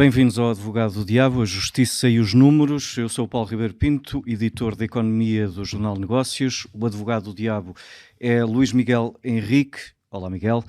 Bem-vindos ao Advogado do Diabo, a Justiça e os Números. Eu sou o Paulo Ribeiro Pinto, editor de Economia do Jornal Negócios. O Advogado do Diabo é Luís Miguel Henrique. Olá, Miguel.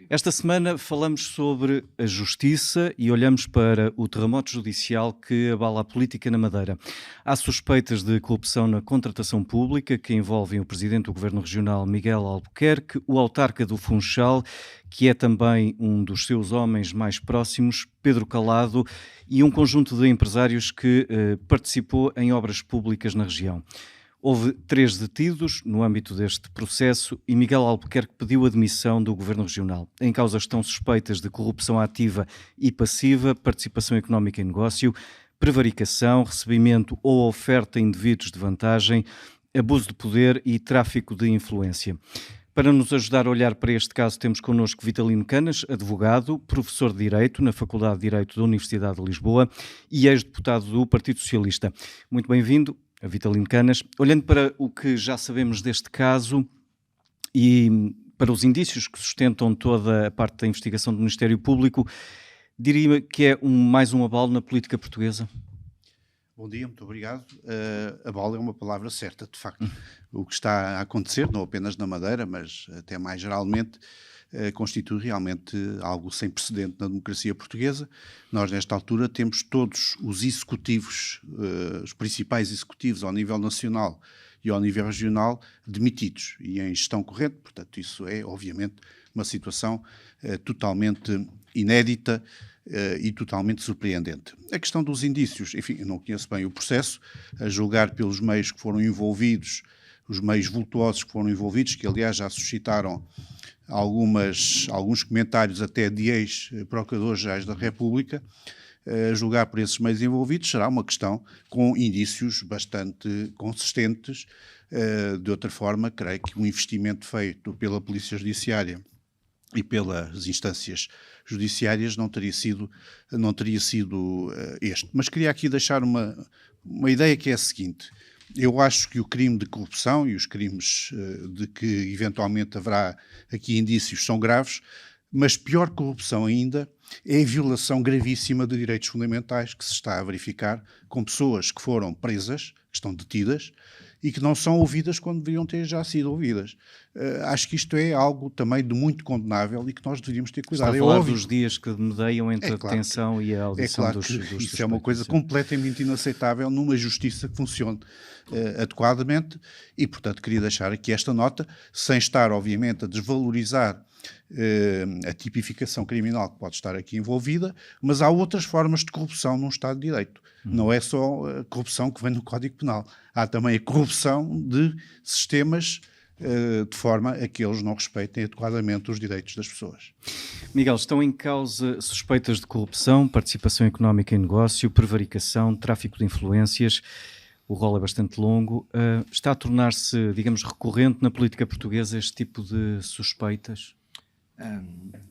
Esta semana falamos sobre a justiça e olhamos para o terremoto judicial que abala a política na Madeira. Há suspeitas de corrupção na contratação pública que envolvem o presidente do Governo Regional, Miguel Albuquerque, o autarca do Funchal, que é também um dos seus homens mais próximos, Pedro Calado, e um conjunto de empresários que participou em obras públicas na região. Houve 3 detidos no âmbito deste processo e Miguel Albuquerque pediu a demissão do Governo Regional. Em causa estão suspeitas de corrupção ativa e passiva, participação económica em negócio, prevaricação, recebimento ou oferta a indivíduos de vantagem, abuso de poder e tráfico de influência. Para nos ajudar a olhar para este caso, temos connosco Vitalino Canas, advogado, professor de Direito na Faculdade de Direito da Universidade de Lisboa e ex-deputado do Partido Socialista. Muito bem-vindo, Vitalino Canas. Olhando para o que já sabemos deste caso e para os indícios que sustentam toda a parte da investigação do Ministério Público, diria que é mais um abalo na política portuguesa? Bom dia, muito obrigado. Abalo é uma palavra certa, de facto. O que está a acontecer, não apenas na Madeira, mas até mais geralmente, constitui realmente algo sem precedente na democracia portuguesa. Nós, nesta altura, temos todos os executivos, os principais executivos ao nível nacional e ao nível regional, demitidos e em gestão corrente. Portanto, isso é, obviamente, uma situação totalmente inédita e totalmente surpreendente. A questão dos indícios, enfim, eu não conheço bem o processo, a julgar pelos meios que foram envolvidos, os meios vultuosos que foram envolvidos, que aliás já suscitaram alguns comentários até de ex-procuradores-gerais da República, a julgar por esses meios envolvidos, será uma questão com indícios bastante consistentes. De outra forma, creio que um investimento feito pela Polícia Judiciária e pelas instâncias judiciárias não teria sido este. Mas queria aqui deixar uma ideia que é a seguinte. Eu acho que o crime de corrupção e os crimes de que eventualmente haverá aqui indícios são graves, mas pior corrupção ainda é a violação gravíssima de direitos fundamentais que se está a verificar com pessoas que foram presas, que estão detidas, e que não são ouvidas quando deveriam ter já sido ouvidas. Acho que isto é algo também de muito condenável e que nós deveríamos ter cuidado. Está a falar dos dias que medeiam entre a detenção e a audição dos suspeitos. Isso suspeitos. É uma coisa completamente inaceitável numa justiça que funcione adequadamente e, portanto, queria deixar aqui esta nota, sem estar, obviamente, a desvalorizar a tipificação criminal que pode estar aqui envolvida, mas há outras formas de corrupção num Estado de Direito. Não é só a corrupção que vem no Código Penal. Há também a corrupção de sistemas de forma a que eles não respeitem adequadamente os direitos das pessoas. Miguel, estão em causa suspeitas de corrupção, participação económica em negócio, prevaricação, tráfico de influências. O rol é bastante longo. Está a tornar-se, digamos, recorrente na política portuguesa este tipo de suspeitas?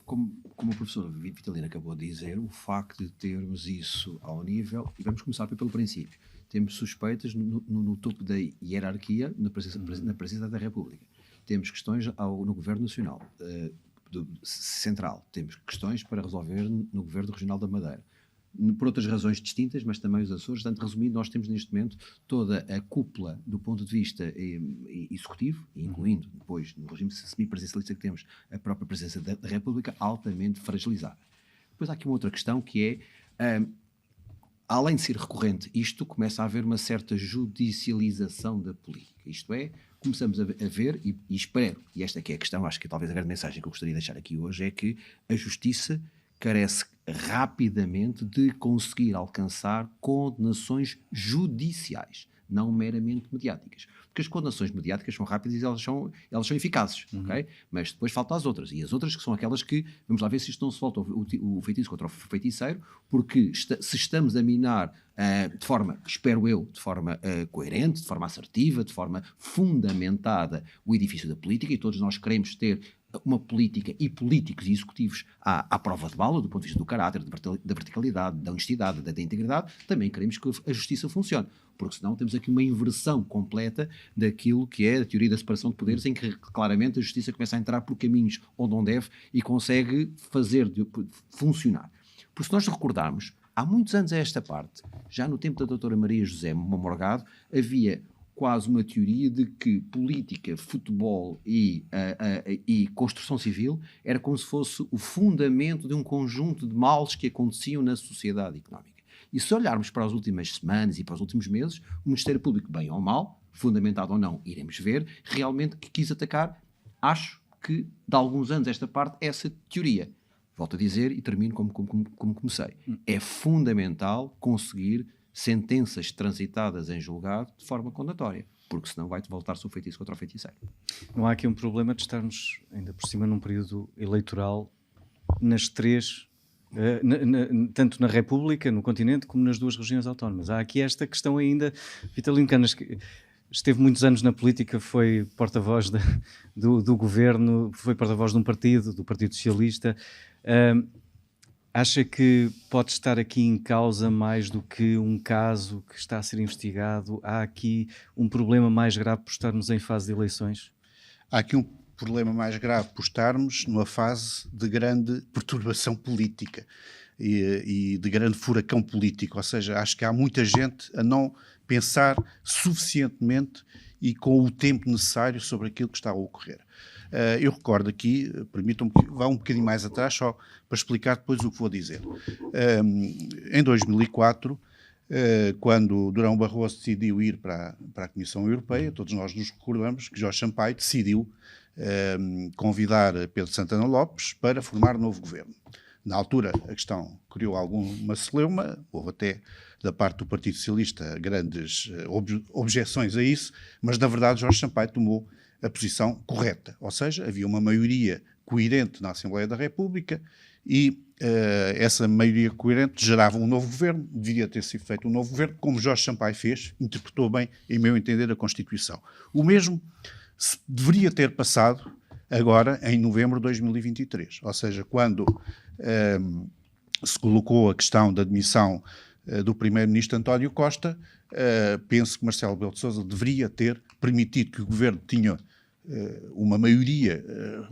Como o professor Vitalino acabou de dizer, o facto de termos isso ao nível, e vamos começar pelo princípio, temos suspeitas no topo da hierarquia na Presidência da República, temos questões no Governo Nacional, Central, temos questões para resolver no Governo Regional da Madeira, por outras razões distintas, mas também os Açores. Portanto, resumindo, nós temos neste momento toda a cúpula do ponto de vista executivo, incluindo depois no regime semipresidencialista que temos a própria presença da República, altamente fragilizada. Depois há aqui uma outra questão que é, além de ser recorrente, isto começa a haver uma certa judicialização da política. Isto é, começamos a ver, e espero, e esta aqui é a questão, acho que talvez a grande mensagem que eu gostaria de deixar aqui hoje é que a justiça carece rapidamente de conseguir alcançar condenações judiciais, não meramente mediáticas. Porque as condenações mediáticas são rápidas e elas são eficazes, ok? Mas depois faltam as outras. E as outras que são aquelas que, vamos lá ver se isto não se volta o feitiço contra o feiticeiro, porque se estamos a minar de forma, espero eu, de forma coerente, de forma assertiva, de forma fundamentada o edifício da política, e todos nós queremos ter uma política e políticos e executivos à prova de bala, do ponto de vista do caráter, da verticalidade, da honestidade, da integridade, também queremos que a justiça funcione, porque senão temos aqui uma inversão completa daquilo que é a teoria da separação de poderes, em que claramente a justiça começa a entrar por caminhos onde não deve e consegue fazer funcionar. Porque se nós recordarmos, Há muitos anos a esta parte, já no tempo da doutora Maria José Morgado, havia quase uma teoria de que política, futebol e construção civil era como se fosse o fundamento de um conjunto de males que aconteciam na sociedade económica. E se olharmos para as últimas semanas e para os últimos meses, o Ministério Público, bem ou mal, fundamentado ou não, iremos ver, realmente que quis atacar, acho que de alguns anos esta parte, essa teoria. Volto a dizer e termino como comecei. É fundamental conseguir sentenças transitadas em julgado de forma condenatória, porque senão vai-te voltar-se o feitiço contra o feiticeiro. Não há aqui um problema de estarmos, ainda por cima, num período eleitoral nas três, tanto na República, no continente, como nas duas regiões autónomas. Há aqui esta questão ainda. Vitalino Canas esteve muitos anos na política, foi porta-voz do governo, foi porta-voz de um partido, do Partido Socialista. Acha que pode estar aqui em causa mais do que um caso que está a ser investigado? Há aqui um problema mais grave por estarmos em fase de eleições? Há aqui um problema mais grave por estarmos numa fase de grande perturbação política e de grande furacão político. Ou seja, acho que há muita gente a não pensar suficientemente e com o tempo necessário sobre aquilo que está a ocorrer. Eu recordo aqui, permitam-me que vá um bocadinho mais atrás, só para explicar depois o que vou dizer. Em 2004, quando Durão Barroso decidiu ir para a Comissão Europeia, todos nós nos recordamos que Jorge Sampaio decidiu convidar Pedro Santana Lopes para formar novo governo. Na altura, a questão criou alguma celeuma, houve até da parte do Partido Socialista grandes objeções a isso, mas na verdade Jorge Sampaio tomou a posição correta, ou seja, havia uma maioria coerente na Assembleia da República e essa maioria coerente gerava um novo governo, deveria ter sido feito um novo governo, como Jorge Sampaio fez, interpretou bem, em meu entender, a Constituição. O mesmo deveria ter passado agora em novembro de 2023, ou seja, quando se colocou a questão da demissão do primeiro-ministro António Costa, penso que Marcelo Rebelo de Sousa deveria ter permitido que o governo tinha uma maioria,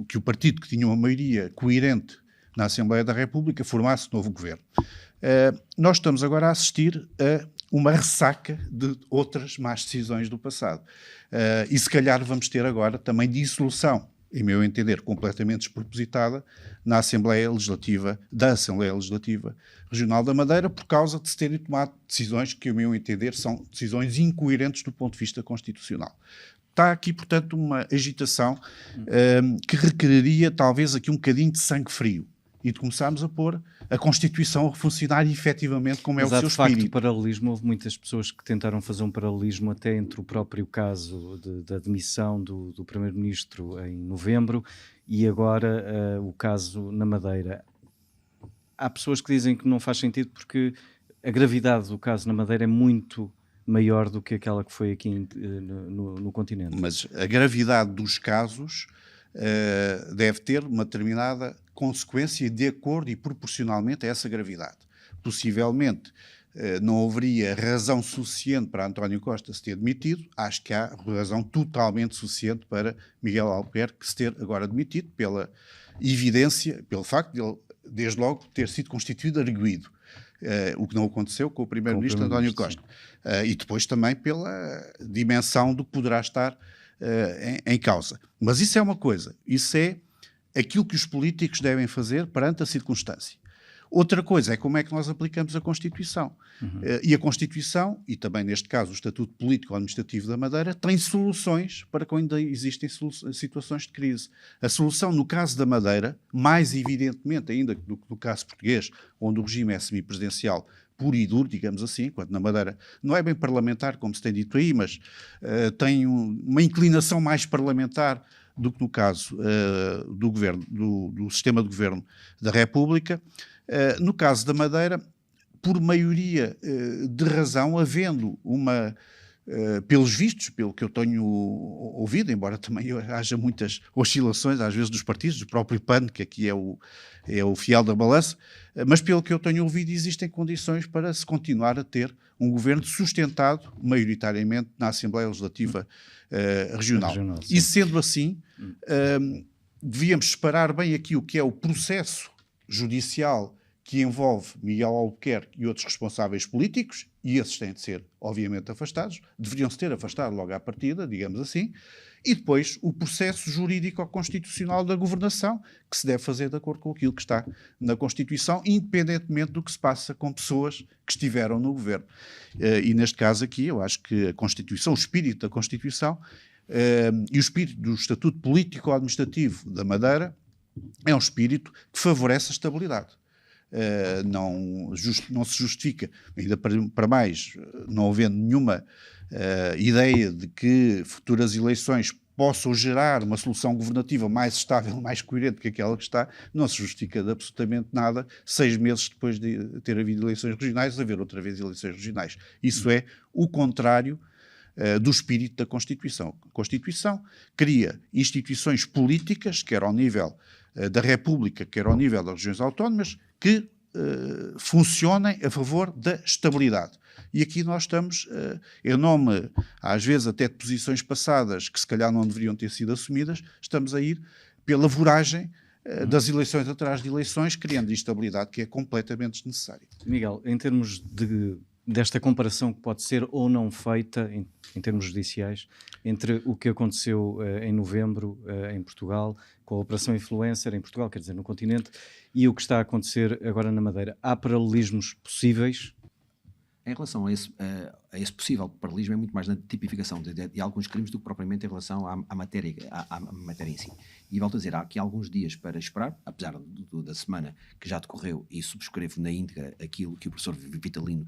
que o partido que tinha uma maioria coerente na Assembleia da República formasse novo governo. Nós estamos agora a assistir a uma ressaca de outras más decisões do passado. E se calhar vamos ter agora também dissolução, em meu entender, completamente despropositada da Assembleia Legislativa Regional da Madeira, por causa de se terem tomado decisões que, em meu entender, são decisões incoerentes do ponto de vista constitucional. Está aqui, portanto, uma agitação que requeriria talvez aqui um bocadinho de sangue frio e de começarmos a pôr a Constituição a funcionar efetivamente como é o seu espírito. Mas há de facto paralelismo, houve muitas pessoas que tentaram fazer um paralelismo até entre o próprio caso da demissão do Primeiro-Ministro em novembro e agora o caso na Madeira. Há pessoas que dizem que não faz sentido porque a gravidade do caso na Madeira é muito maior do que aquela que foi aqui no continente. Mas a gravidade dos casos deve ter uma determinada consequência de acordo e proporcionalmente a essa gravidade. Possivelmente não haveria razão suficiente para António Costa se ter demitido, acho que há razão totalmente suficiente para Miguel Albuquerque se ter agora demitido, pela evidência, pelo facto de ele, desde logo, ter sido constituído arguido. O que não aconteceu com o primeiro-ministro António Costa. E depois também pela dimensão do que poderá estar em causa. Mas isso é uma coisa, isso é aquilo que os políticos devem fazer perante a circunstância. Outra coisa é como é que nós aplicamos a Constituição. E a Constituição, e também neste caso o Estatuto Político-Administrativo da Madeira, tem soluções para quando ainda existem situações de crise. A solução no caso da Madeira, mais evidentemente ainda do que no caso português, onde o regime é semipresidencial puro e duro, digamos assim, enquanto na Madeira não é bem parlamentar, como se tem dito aí, mas tem uma inclinação mais parlamentar do que no caso do governo, do sistema de governo da República. No caso da Madeira, por maioria de razão, havendo uma, pelos vistos, pelo que eu tenho ouvido, embora também haja muitas oscilações, às vezes dos partidos, do próprio PAN, que aqui é o fiel da balança, mas pelo que eu tenho ouvido, existem condições para se continuar a ter um governo sustentado, maioritariamente, na Assembleia Legislativa Regional. E sendo assim, devíamos separar bem aqui o que é o processo judicial que envolve Miguel Albuquerque e outros responsáveis políticos, e esses têm de ser, obviamente, afastados, deveriam-se ter afastado logo à partida, digamos assim, e depois o processo jurídico-constitucional da governação, que se deve fazer de acordo com aquilo que está na Constituição, independentemente do que se passa com pessoas que estiveram no governo. E neste caso aqui, eu acho que a Constituição, o espírito da Constituição e o espírito do Estatuto Político-Administrativo da Madeira é um espírito que favorece a estabilidade. Não se justifica, ainda para mais, não havendo nenhuma ideia de que futuras eleições possam gerar uma solução governativa mais estável, mais coerente que aquela que está, não se justifica de absolutamente nada 6 meses depois de ter havido eleições regionais, haver outra vez eleições regionais. Isso é o contrário do espírito da Constituição. A Constituição cria instituições políticas, quer ao nível da República, quer ao nível das regiões autónomas, que funcionem a favor da estabilidade. E aqui nós estamos, em nome, às vezes até de posições passadas que se calhar não deveriam ter sido assumidas, estamos a ir pela voragem das eleições atrás de eleições, criando instabilidade que é completamente desnecessária. Miguel, em termos desta comparação que pode ser ou não feita, em termos judiciais, entre o que aconteceu em novembro em Portugal, com a Operação Influencer em Portugal, quer dizer, no continente, e o que está a acontecer agora na Madeira. Há paralelismos possíveis? Em relação a esse possível paralelismo, é muito mais na tipificação de alguns crimes do que propriamente em relação à matéria em si. E volto a dizer, há aqui alguns dias para esperar, apesar da semana que já decorreu, e subscrevo na íntegra aquilo que o professor Vitalino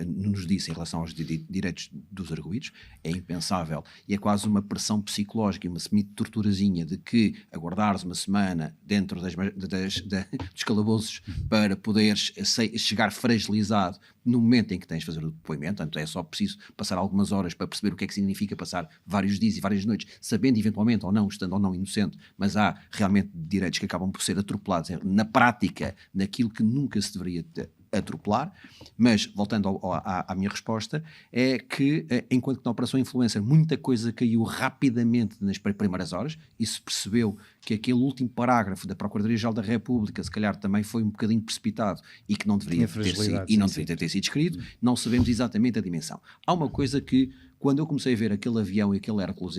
nos disse em relação aos direitos dos arguidos. É impensável e é quase uma pressão psicológica e uma semi-torturazinha de que aguardares uma semana dentro dos calabouços para poderes chegar fragilizado no momento em que tens de fazer o depoimento. Portanto, é só preciso passar algumas horas para perceber o que é que significa passar vários dias e várias noites, sabendo eventualmente ou não, estando ou não inocente, mas há realmente direitos que acabam por ser atropelados na prática, naquilo que nunca se deveria atropelar. Mas, voltando à minha resposta, é que, enquanto que na Operação Influencer muita coisa caiu rapidamente nas primeiras horas, e se percebeu que aquele último parágrafo da Procuradoria-Geral da República se calhar também foi um bocadinho precipitado e que não deveria ter sido escrito, não sabemos exatamente a dimensão. Há uma coisa que, quando eu comecei a ver aquele avião e aquele Hércules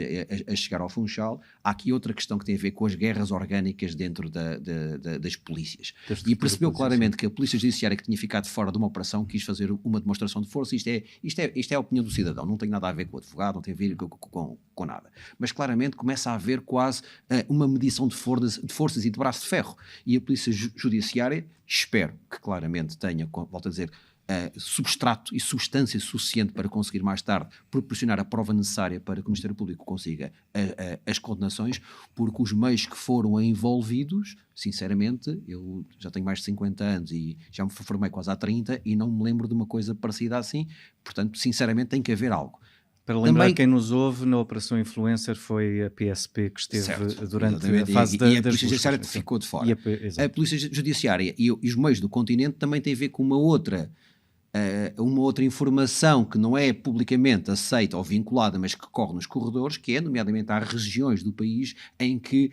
a chegar ao Funchal, há aqui outra questão que tem a ver com as guerras orgânicas dentro das polícias. E percebeu claramente que a Polícia Judiciária, que tinha ficado fora de uma operação, quis fazer uma demonstração de força. Isto é a opinião do cidadão, não tem nada a ver com o advogado, não tem a ver com nada. Mas claramente começa a haver quase uma medição de forças e de braço de ferro. E a Polícia Judiciária, espero que claramente tenha, volto a dizer, substrato e substância suficiente para conseguir mais tarde proporcionar a prova necessária para que o Ministério Público consiga as condenações, porque os meios que foram envolvidos, sinceramente, eu já tenho mais de 50 anos e já me formei quase há 30 e não me lembro de uma coisa parecida assim, portanto, sinceramente tem que haver algo. Para lembrar quem nos ouve, na Operação Influencer foi a PSP que esteve durante a fase da... E a Polícia Judiciária ficou de fora. A Polícia Judiciária e os meios do continente também têm a ver com uma outra informação que não é publicamente aceita ou vinculada, mas que corre nos corredores, que é, nomeadamente, há regiões do país em que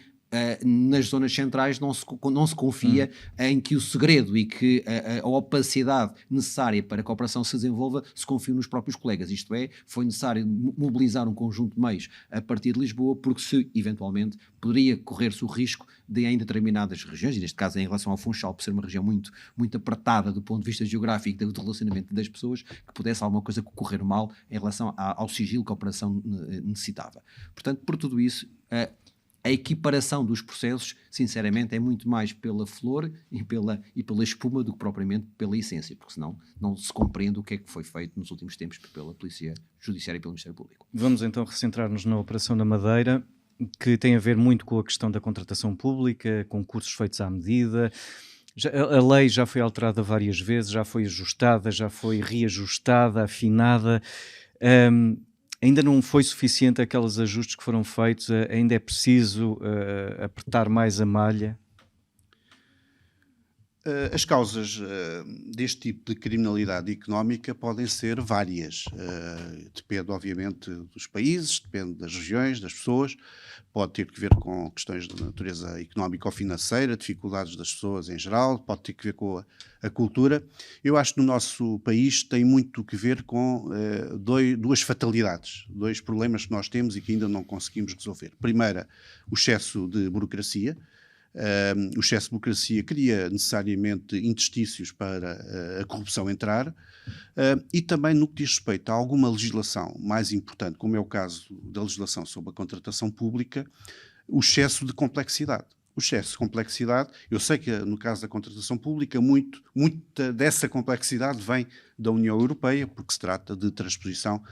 nas zonas centrais não se confia em que o segredo e que a opacidade necessária para que a operação se desenvolva se confia nos próprios colegas. Isto é, foi necessário mobilizar um conjunto de meios a partir de Lisboa, porque se, eventualmente, poderia correr-se o risco de, em determinadas regiões, e neste caso em relação ao Funchal, por ser uma região muito, muito apertada do ponto de vista geográfico e do relacionamento das pessoas, que pudesse alguma coisa correr mal em relação ao sigilo que a operação necessitava. Portanto, por tudo isso, a equiparação dos processos, sinceramente, é muito mais pela flor e pela espuma do que propriamente pela essência, porque senão não se compreende o que é que foi feito nos últimos tempos pela Polícia Judiciária e pelo Ministério Público. Vamos então recentrar-nos na Operação da Madeira, que tem a ver muito com a questão da contratação pública, concursos feitos à medida. A lei já foi alterada várias vezes, já foi ajustada, já foi reajustada, afinada. Ainda não foi suficiente aqueles ajustes que foram feitos? Ainda é preciso apertar mais a malha? As causas deste tipo de criminalidade económica podem ser várias. Depende, obviamente, dos países, depende das regiões, das pessoas. Pode ter que ver com questões de natureza económica ou financeira, dificuldades das pessoas em geral, pode ter que ver com a cultura. Eu acho que no nosso país tem muito que ver com duas fatalidades, dois problemas que nós temos e que ainda não conseguimos resolver. Primeira, o excesso de burocracia. O excesso de burocracia cria necessariamente interstícios para a corrupção entrar, e também no que diz respeito a alguma legislação mais importante, como é o caso da legislação sobre a contratação pública, o excesso de complexidade. O excesso de complexidade, eu sei que no caso da contratação pública, muita dessa complexidade vem da União Europeia, porque se trata de transposição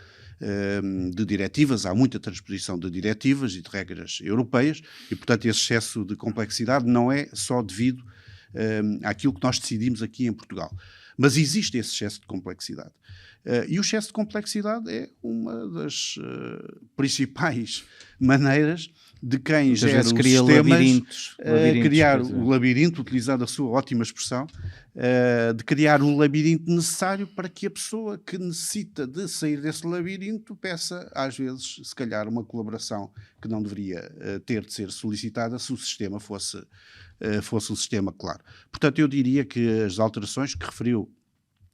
de diretivas, há muita transposição de diretivas e de regras europeias, e portanto esse excesso de complexidade não é só devido àquilo que nós decidimos aqui em Portugal, mas existe esse excesso de complexidade. E o excesso de complexidade é uma das principais maneiras de quem gera os sistemas criar o labirinto, utilizando a sua ótima expressão, de criar o labirinto necessário para que a pessoa que necessita de sair desse labirinto peça, às vezes, se calhar, uma colaboração que não deveria ter de ser solicitada se o sistema fosse um sistema claro. Portanto, eu diria que as alterações que referiu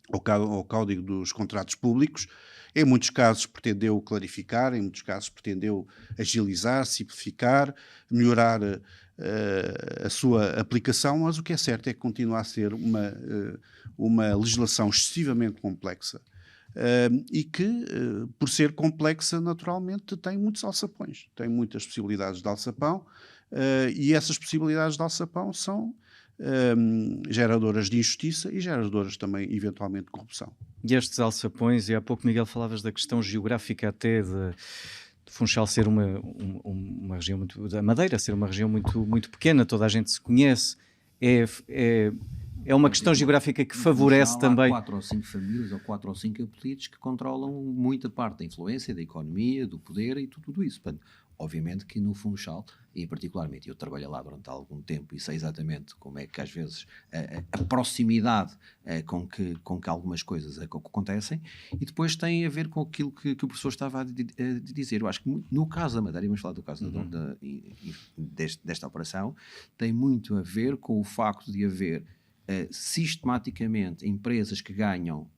ao Código dos Contratos Públicos, em muitos casos pretendeu clarificar, em muitos casos pretendeu agilizar, simplificar, melhorar a sua aplicação, mas o que é certo é que continua a ser uma legislação excessivamente complexa e que, por ser complexa, naturalmente tem muitos alçapões, tem muitas possibilidades de alçapão, e essas possibilidades de alçapão são geradoras de injustiça e geradoras também, eventualmente, de corrupção. E estes alçapões, e há pouco, Miguel, falavas da questão geográfica até de Funchal ser uma região muito... da Madeira ser uma região muito pequena, toda a gente se conhece. É uma questão geográfica que favorece Funchal, também... Há 4 ou 5 famílias ou 4 ou 5 apelidos que controlam muita parte da influência, da economia, do poder e tudo isso. Portanto, obviamente que no Funchal, e particularmente eu trabalho lá durante algum tempo e sei exatamente como é que às vezes a proximidade com que algumas coisas acontecem, e depois tem a ver com aquilo que o professor estava a dizer. Eu acho que no caso da Madeira, e vamos falar do caso desta operação, tem muito a ver com o facto de haver sistematicamente empresas que ganham...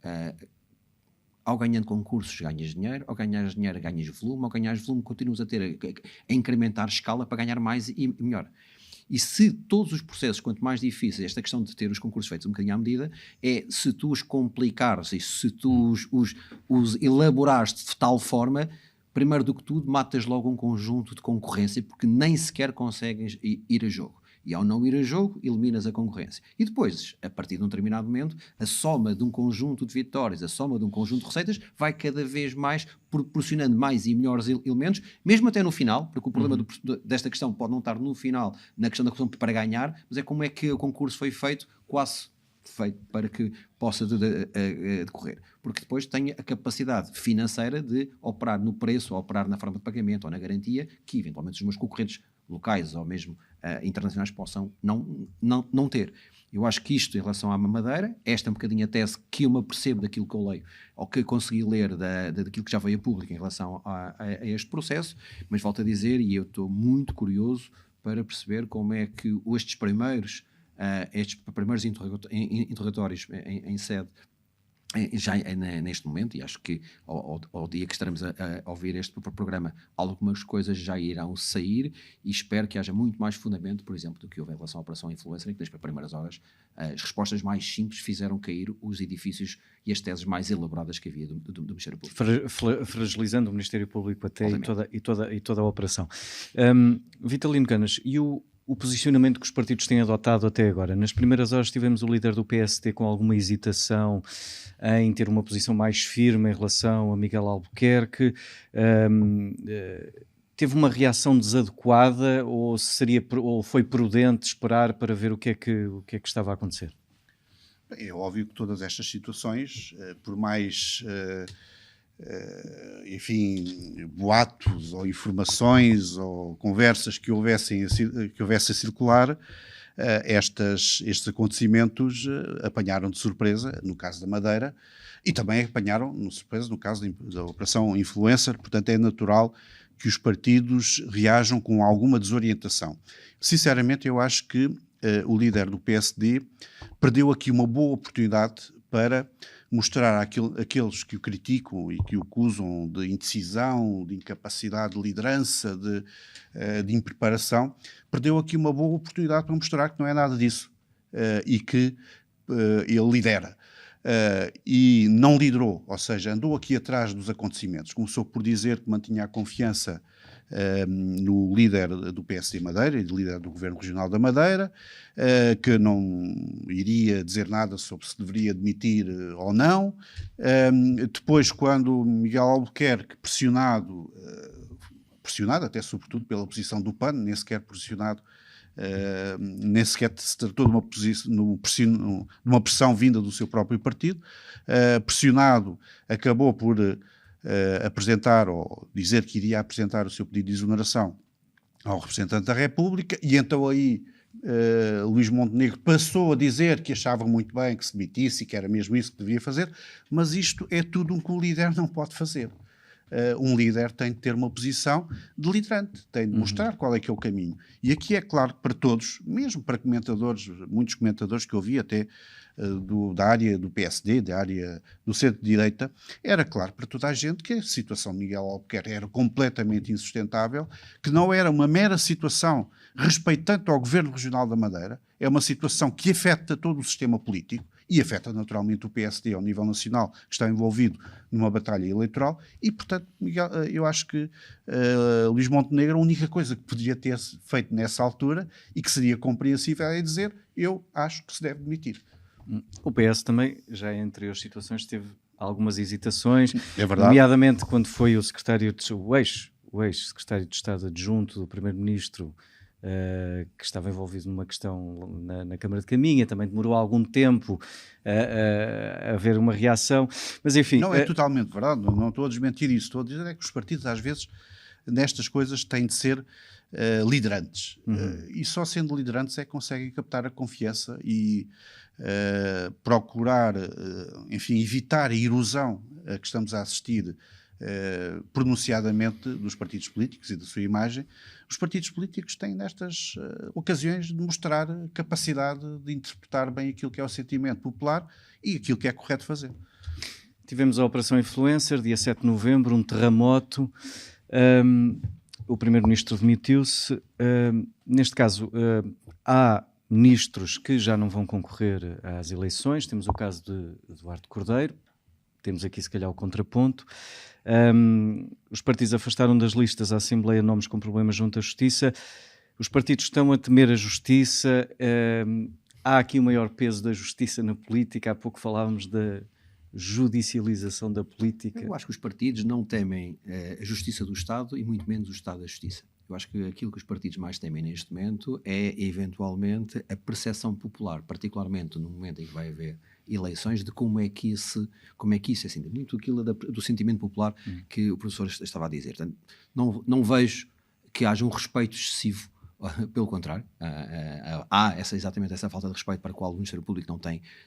ao ganhando concursos ganhas dinheiro, ao ganhar dinheiro ganhas volume, ao ganhar volume continuas a incrementar escala para ganhar mais e melhor. E se todos os processos, quanto mais difíceis, esta questão de ter os concursos feitos um bocadinho à medida, se tu os complicares e se tu os elaborares de tal forma, primeiro do que tudo, matas logo um conjunto de concorrência, porque nem sequer consegues ir a jogo. E ao não ir a jogo, eliminas a concorrência. E depois, a partir de um determinado momento, a soma de um conjunto de vitórias, a soma de um conjunto de receitas, vai cada vez mais proporcionando mais e melhores elementos, mesmo até no final, porque o problema desta questão pode não estar no final, na questão da questão para ganhar, mas é como é que o concurso foi feito, quase feito para que possa decorrer. Porque depois tem a capacidade financeira de operar no preço, ou operar na forma de pagamento, ou na garantia, que eventualmente os meus concorrentes locais ou mesmo internacionais possam não ter. Eu acho que isto, em relação à Madeira, esta é um bocadinho a tese que eu me apercebo daquilo que eu leio, ou que consegui ler daquilo que já veio a público em relação a este processo, mas volto a dizer, e eu estou muito curioso para perceber como é que estes primeiros interrogatórios em sede, já neste momento, e acho que ao dia que estaremos a ouvir este programa, algumas coisas já irão sair, e espero que haja muito mais fundamento, por exemplo, do que houve em relação à Operação Influencer, em que nas primeiras horas as respostas mais simples fizeram cair os edifícios e as teses mais elaboradas que havia do Ministério Público. Fragilizando o Ministério Público até e toda a operação. Vitalino Ganas, e o posicionamento que os partidos têm adotado até agora? Nas primeiras horas tivemos o líder do PSD com alguma hesitação em ter uma posição mais firme em relação a Miguel Albuquerque. Teve uma reação desadequada ou foi prudente esperar para ver o que é que estava a acontecer? É óbvio que todas estas situações, por mais... enfim, boatos ou informações ou conversas que houvesse a circular, estes acontecimentos apanharam de surpresa, no caso da Madeira, e também apanharam de surpresa no caso da Operação Influencer, portanto é natural que os partidos reajam com alguma desorientação. Sinceramente, eu acho que o líder do PSD perdeu aqui uma boa oportunidade para mostrar àqueles que o criticam e que o acusam de indecisão, de incapacidade de liderança, de impreparação, perdeu aqui uma boa oportunidade para mostrar que não é nada disso e que ele lidera. E não liderou, ou seja, andou aqui atrás dos acontecimentos. Começou por dizer que mantinha a confiança no líder do PSD Madeira e do líder do Governo Regional da Madeira, que não iria dizer nada sobre se deveria demitir ou não. Depois, quando Miguel Albuquerque, pressionado até sobretudo pela posição do PAN, nem sequer pressionado, nem sequer se tratou de uma pressão vinda do seu próprio partido, pressionado, acabou por apresentar ou dizer que iria apresentar o seu pedido de exoneração ao representante da República, e então aí Luís Montenegro passou a dizer que achava muito bem que se demitisse e que era mesmo isso que devia fazer, mas isto é tudo o que um líder não pode fazer. Um líder tem de ter uma posição de liderante, tem de mostrar qual é que é o caminho. E aqui é claro para todos, mesmo para comentadores, muitos comentadores que eu vi até da área do PSD, da área do centro-direita, era claro para toda a gente que a situação de Miguel Albuquerque era completamente insustentável, que não era uma mera situação respeitante ao Governo Regional da Madeira, é uma situação que afeta todo o sistema político, e afeta naturalmente o PSD ao nível nacional, que está envolvido numa batalha eleitoral, e portanto Miguel, eu acho que Luís Montenegro, a única coisa que podia ter feito nessa altura e que seria compreensível é dizer: eu acho que se deve demitir. O PS também, já entre as situações, teve algumas hesitações, é verdade, nomeadamente quando foi o ex-secretário de Estado adjunto do Primeiro-Ministro, que estava envolvido numa questão na Câmara de Caminha, também demorou algum tempo a haver uma reação, mas enfim... Não é totalmente verdade, não estou a desmentir isso, estou a dizer é que os partidos às vezes nestas coisas têm de ser liderantes, e só sendo liderantes é que conseguem captar a confiança e procurar, enfim, evitar a erosão a que estamos a assistir pronunciadamente dos partidos políticos e da sua imagem. Os partidos políticos têm nestas ocasiões de mostrar capacidade de interpretar bem aquilo que é o sentimento popular e aquilo que é correto fazer. Tivemos a Operação Influencer, dia 7 de novembro, um terremoto, o Primeiro-Ministro demitiu-se. Neste caso, há ministros que já não vão concorrer às eleições. Temos o caso de Eduardo Cordeiro, temos aqui se calhar o contraponto. Os partidos afastaram das listas à Assembleia nomes com problemas junto à Justiça. Os partidos estão a temer a Justiça. Há aqui o maior peso da Justiça na política. Há pouco falávamos da judicialização da política. Eu acho que os partidos não temem a Justiça do Estado e muito menos o Estado da Justiça. Eu acho que aquilo que os partidos mais temem neste momento é, eventualmente, a percepção popular, particularmente no momento em que vai haver eleições, de como é que isso é sentido. Muito aquilo do sentimento popular que o professor estava a dizer. Portanto, não vejo que haja um respeito excessivo, pelo contrário, há exatamente essa falta de respeito para a qual o Ministério Público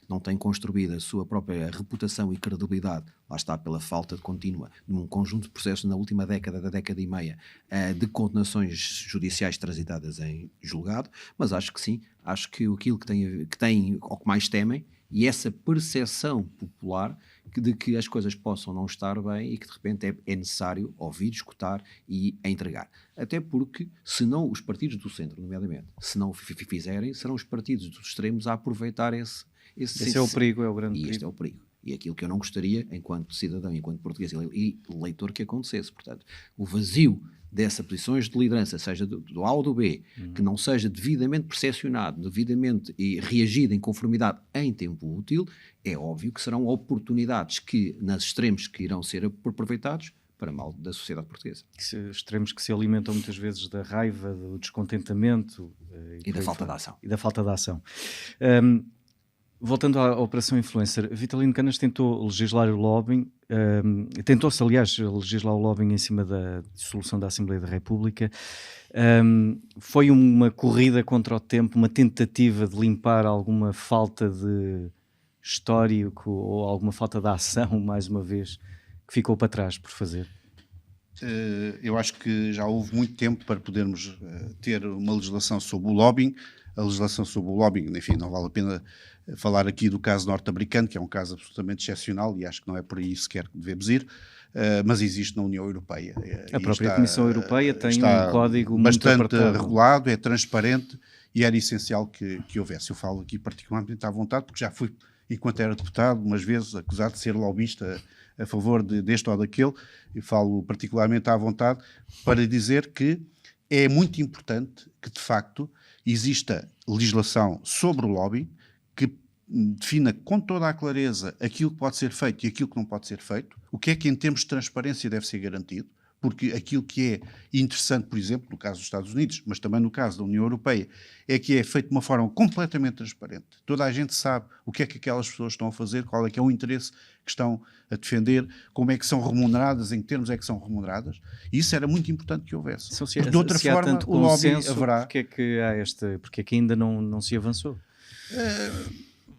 não tem construído a sua própria reputação e credibilidade, lá está, pela falta de contínua, num conjunto de processos na última década e meia, de condenações judiciais transitadas em julgado, mas acho que sim, acho que aquilo que tem ou que mais temem, e essa percepção popular de que as coisas possam não estar bem e que de repente é necessário ouvir, escutar e entregar. Até porque, se não os partidos do centro, nomeadamente, se não o fizerem, serão os partidos dos extremos a aproveitar esse é o perigo, é o grande perigo. perigo. Este é o perigo. E aquilo que eu não gostaria, enquanto cidadão, enquanto português e leitor, que acontecesse. Portanto, o vazio dessas posições de liderança, seja do A ou do B, que não seja devidamente percepcionado, devidamente e reagido em conformidade em tempo útil, é óbvio que serão oportunidades que, nas extremos, que irão ser aproveitados para mal da sociedade portuguesa. Extremos que se alimentam muitas vezes da raiva, do descontentamento e da falta de ação. E da falta de ação. Voltando à Operação Influencer, Vitalino Canas tentou legislar o lobbying, tentou-se, aliás, legislar o lobbying em cima da dissolução da Assembleia da República. Foi uma corrida contra o tempo, uma tentativa de limpar alguma falta de histórico ou alguma falta de ação, mais uma vez, que ficou para trás por fazer? Eu acho que já houve muito tempo para podermos ter uma legislação sobre o lobbying. A legislação sobre o lobbying, enfim, não vale a pena falar aqui do caso norte-americano, que é um caso absolutamente excepcional e acho que não é por aí sequer que devemos ir, mas existe na União Europeia. A própria Comissão Europeia tem um código muito bastante regulado, é transparente e era essencial que houvesse. Eu falo aqui particularmente à vontade, porque já fui, enquanto era deputado, umas vezes acusado de ser lobista a favor deste ou daquele, e falo particularmente à vontade para dizer que é muito importante que, de facto, exista legislação sobre o lobby que defina com toda a clareza aquilo que pode ser feito e aquilo que não pode ser feito, o que é que em termos de transparência deve ser garantido, porque aquilo que é interessante, por exemplo, no caso dos Estados Unidos, mas também no caso da União Europeia, é que é feito de uma forma completamente transparente. Toda a gente sabe o que é que aquelas pessoas estão a fazer, qual é que é o interesse que estão a defender, como é que são remuneradas, em que termos é que são remuneradas, e isso era muito importante que houvesse. Porque de outra forma, o lobby haverá... Porque é que ainda não se avançou?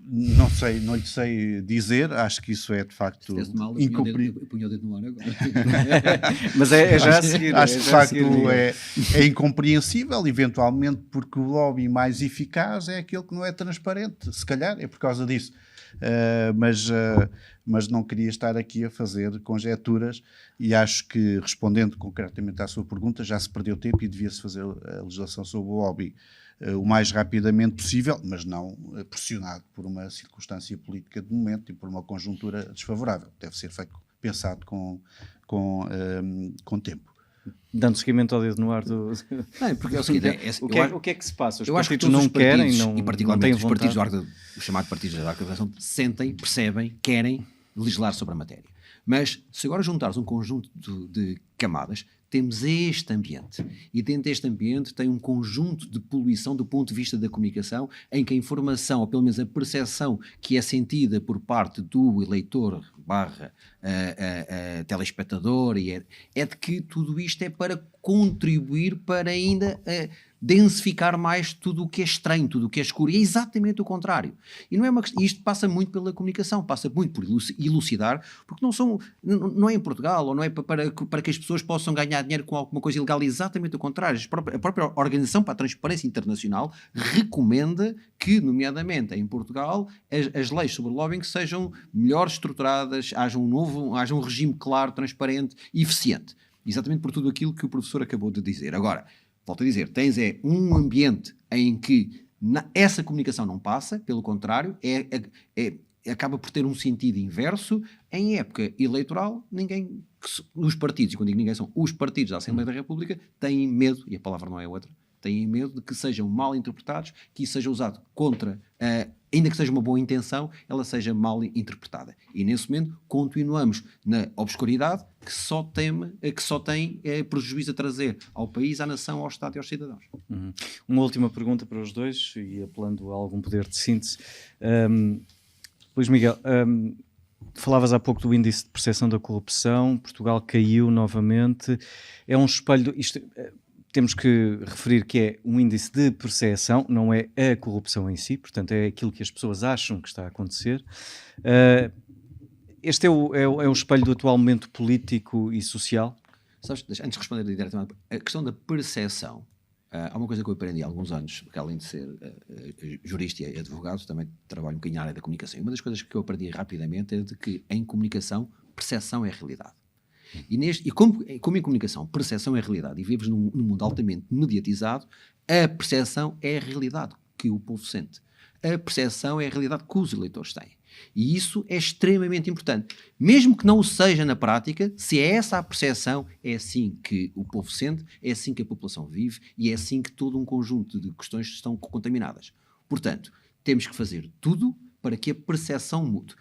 Não sei, não lhe sei dizer, acho que isso é de facto incompreensível. Punha o dedo no ar agora. Mas é já a seguir. Acho que de facto é incompreensível, eventualmente porque o lobby mais eficaz é aquele que não é transparente, se calhar é por causa disso. Mas não queria estar aqui a fazer conjecturas e acho que, respondendo concretamente à sua pergunta, já se perdeu tempo e devia-se fazer a legislação sobre o lobby o mais rapidamente possível, mas não pressionado por uma circunstância política de momento e por uma conjuntura desfavorável. Deve ser feito, pensado com tempo. Dando seguimento ao dedo no ar do... Não, porque é o seguinte, o que é que se passa? Os eu partidos acho que não querem, e particularmente os partidos os chamados partidos da arrecadação, sentem, percebem, querem legislar sobre a matéria. Mas se agora juntares um conjunto de camadas, temos este ambiente. E dentro deste ambiente tem um conjunto de poluição do ponto de vista da comunicação, em que a informação, ou pelo menos a percepção que é sentida por parte do eleitor / telespectador é de que tudo isto é para contribuir para ainda densificar mais tudo o que é estranho, tudo o que é escuro. E é exatamente o contrário. E não é isto passa muito pela comunicação, passa muito por elucidar, porque não é em Portugal, ou não é para que as pessoas possam ganhar dinheiro com alguma coisa ilegal, é exatamente o contrário. A própria Organização para a Transparência Internacional recomenda que, nomeadamente em Portugal, as leis sobre o lobbying sejam melhor estruturadas, haja um regime claro, transparente e eficiente. Exatamente por tudo aquilo que o professor acabou de dizer. Agora, volto a dizer, tens um ambiente em que essa comunicação não passa, pelo contrário, acaba por ter um sentido inverso. Em época eleitoral, os partidos, e quando digo ninguém, são os partidos da Assembleia da República, têm medo, e a palavra não é outra, têm medo de que sejam mal interpretados, que isso seja usado contra, ainda que seja uma boa intenção, ela seja mal interpretada. E nesse momento continuamos na obscuridade que só tem prejuízo a trazer ao país, à nação, ao Estado e aos cidadãos. Uma última pergunta para os dois, e apelando a algum poder de síntese. Luís Miguel, falavas há pouco do índice de percepção da corrupção, Portugal caiu novamente, é um espelho... Temos que referir que é um índice de percepção, não é a corrupção em si, portanto é aquilo que as pessoas acham que está a acontecer. Este é o espelho do atual momento político e social? Sabes, antes de responder diretamente, a questão da percepção, há uma coisa que eu aprendi há alguns anos, porque além de ser jurista e advogado, também trabalho um bocadinho na área da comunicação. E uma das coisas que eu aprendi rapidamente é de que em comunicação, percepção é realidade. E como em comunicação, percepção é realidade, e vivemos num mundo altamente mediatizado, a percepção é a realidade que o povo sente. A percepção é a realidade que os eleitores têm. E isso é extremamente importante. Mesmo que não o seja na prática, se é essa a percepção, é assim que o povo sente, é assim que a população vive e é assim que todo um conjunto de questões estão contaminadas. Portanto, temos que fazer tudo para que a percepção mude.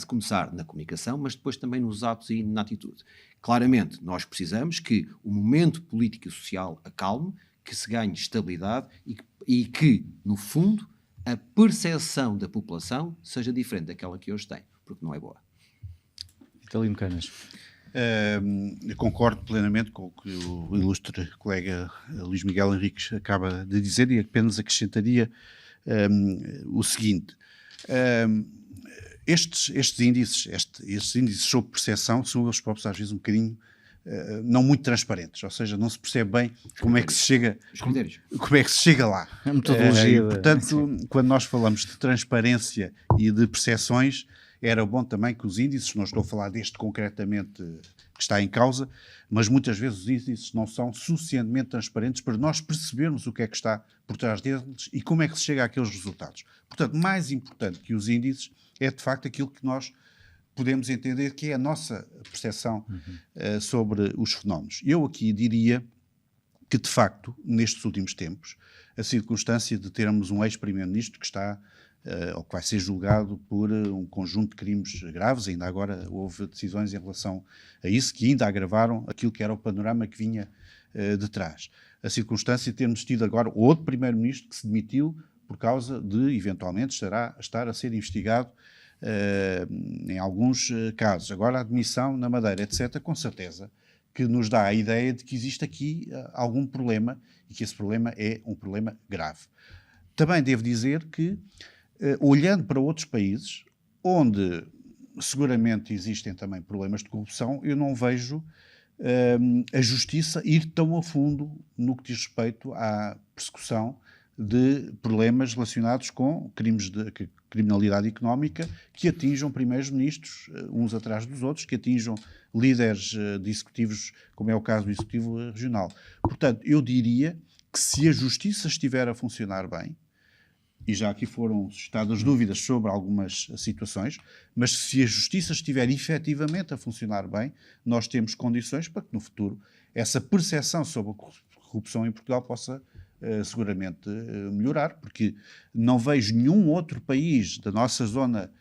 Começar na comunicação, mas depois também nos atos e na atitude. Claramente, nós precisamos que o momento político e social acalme, que se ganhe estabilidade e que, no fundo, a percepção da população seja diferente daquela que hoje tem, porque não é boa. Vitalino Canas. Eu concordo plenamente com o que o ilustre colega Luís Miguel Henriques acaba de dizer e apenas acrescentaria o seguinte. Estes índices sobre percepção são eles próprios às vezes um bocadinho não muito transparentes, ou seja, não se percebe bem como é que se chega, como é que se chega lá. A metodologia. Portanto, quando nós falamos de transparência e de percepções, era bom também que os índices, não estou a falar deste concretamente que está em causa, mas muitas vezes os índices não são suficientemente transparentes para nós percebermos o que é que está por trás deles e como é que se chega àqueles resultados. Portanto, mais importante que os índices é de facto aquilo que nós podemos entender que é a nossa percepção sobre os fenómenos. Eu aqui diria que, de facto, nestes últimos tempos, a circunstância de termos um ex-primeiro-ministro que está ou que vai ser julgado por um conjunto de crimes graves, ainda agora houve decisões em relação a isso que ainda agravaram aquilo que era o panorama que vinha de trás. A circunstância de termos tido agora outro primeiro-ministro que se demitiu por causa de, eventualmente, estar a ser investigado em alguns casos. Agora a admissão na Madeira, etc., com certeza que nos dá a ideia de que existe aqui algum problema e que esse problema é um problema grave. Também devo dizer que, olhando para outros países, onde seguramente existem também problemas de corrupção, eu não vejo a justiça ir tão a fundo no que diz respeito à persecução de problemas relacionados com crimes de criminalidade económica que atinjam primeiros-ministros uns atrás dos outros, que atinjam líderes de executivos, como é o caso do Executivo Regional. Portanto, eu diria que se a justiça estiver a funcionar bem, e já aqui foram suscitadas dúvidas sobre algumas situações, mas se a justiça estiver efetivamente a funcionar bem, nós temos condições para que no futuro essa percepção sobre a corrupção em Portugal possa seguramente melhorar, porque não vejo nenhum outro país da nossa zona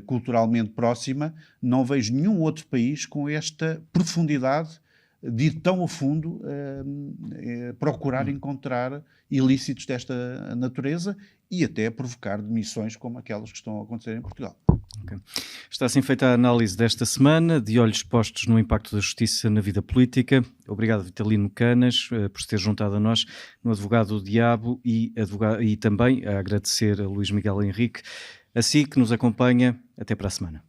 culturalmente próxima, não vejo nenhum outro país com esta profundidade de ir tão a fundo procurar encontrar ilícitos desta natureza e até provocar demissões como aquelas que estão a acontecer em Portugal. Okay. Está assim feita a análise desta semana, de olhos postos no impacto da justiça na vida política. Obrigado, Vitalino Canas, por se ter juntado a nós no Advogado do Diabo e também a agradecer a Luís Miguel Henrique. Assim que nos acompanha, até para a semana.